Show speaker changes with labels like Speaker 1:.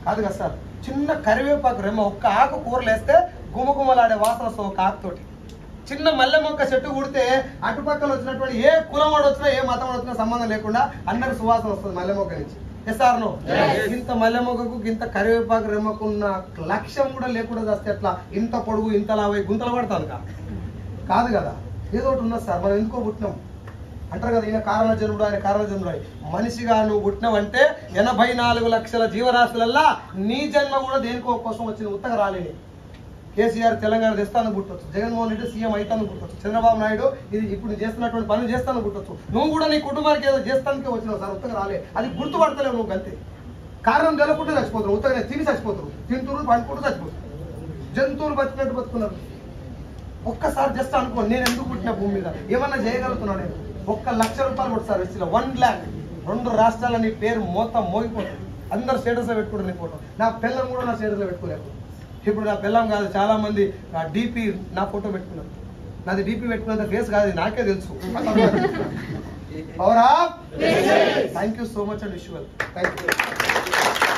Speaker 1: కాదు కదా సార్, చిన్న కరివేపాకు రెమ్మ ఒక్క ఆకు కూరలు వేస్తే గుమగుమలాడే వాసన వస్తుంది ఒక ఆకుతోటి. చిన్న మల్లె మొక్క చెట్టు కుడితే అటుపక్కన వచ్చినటువంటి ఏ కులం వాడు వచ్చినా ఏ మతం వాడు వచ్చినా సంబంధం లేకుండా అందరికి సువాసన వస్తుంది మల్లె మొక్క నుంచి. ఎస్ఆర్నో ఇంత మల్లె మొక్కకు ఇంత కరివేపాకు రెమ్మకున్న లక్ష్యం కూడా లేకుండా చేస్తే ఎట్లా? ఇంత పొడుగు ఇంత లావై గుంతలు పడతాను కాదు కదా, ఏదో ఒకటి ఉన్నది సార్. మనం ఎందుకో పుట్టినాం అంటారు కదా, ఈయన కారణ జన్ముడు ఆయన కారణ జన్ముడు. మనిషిగా నువ్వు పుట్టినావంటే 84 లక్షల జీవరాశులల్లా నీ జన్మ కూడా దేనికో కోసం వచ్చిన ఉత్తగా రాలేని. కేసీఆర్ తెలంగాణ తెస్తాను పుట్టొచ్చు, జగన్మోహన్ రెడ్డి సీఎం అవుతాను పుట్టొచ్చు, చంద్రబాబు నాయుడు ఇది ఇప్పుడు చేస్తున్నటువంటి పనులు చేస్తాను పుట్టొచ్చు. నువ్వు కూడా నీ కుటుంబానికి ఏదో చేస్తానికే వచ్చినావు సార్, ఉత్తగా రాలే. అది గుర్తుపడతలేవు నువ్వు అంతే. కారణం తెలకుంటే చచ్చిపోతారు, ఉత్తగానే తిని చచ్చిపోతారు, తింటూరు పండుకుంటూ చచ్చిపోతారు. జంతువులు బతికినట్టు బతుకున్నారు. ఒక్కసారి జస్ట్ అనుకో, నేను ఎందుకు పుట్టిన భూమి మీద ఏమన్నా చేయగలుగుతున్నా నేను? 1 లక్ష రూపాయలు కొట్టారు ఇచ్చిన 1 lakh. 2 రాష్ట్రాల నీ పేరు మొత్తం మోగిపోతుంది. అందరు స్టేటస్లో పెట్టుకుంటారు నీ ఫోటో. నా పిల్లం కూడా నా స్టేటస్లో పెట్టుకోలేదు. ఇప్పుడు నా పిల్లం కాదు, చాలా మంది డీపీ నా ఫోటో పెట్టుకున్నారు. నాది డీపీ పెట్టుకున్నంత ఫేస్ కాదు, నాకే తెలుసు. Thank you so much and visual. Thank you.